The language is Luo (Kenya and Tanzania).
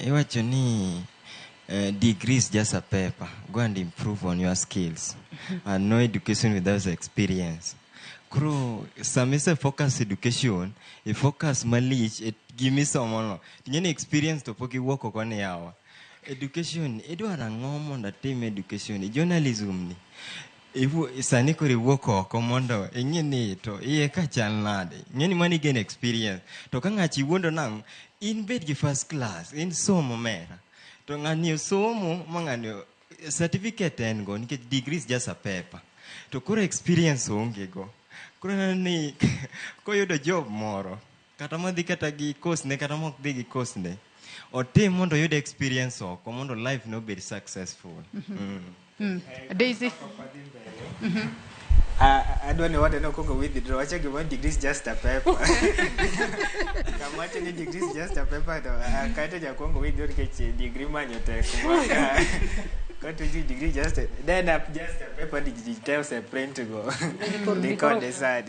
iwacho ni degree is just a paper. Go and improve on your skills. And no education without experience. Kuro, samise focus education, e focus malich, it give me someone. Tinyeni experience to poki woko kone yawa. Education, edwara ngomo na team education, journalism ni. Ibu sani kuri woko komondo, ingeni to iye ka chalnade. Ngeni mani gain experience. To kanga chiwondo nang, in bed ki first class, in somo mera. To ngani somo, mangani certificate en go, nike degree is just a paper. To kura experience onge go. Kura ni koyodo job moro. Kata madhi kata gi course ne, kata mok dhi gi course ne. O te mondo yode experience oko, mondo life no be successful. Daisy. I don't know what I know with the draw. Actually, one degree is just a paper. I'm watching the degree is just a paper. I can't tell you with your degree man you take. Got to do degree just then up just a paper. Details a print to go. They call the side.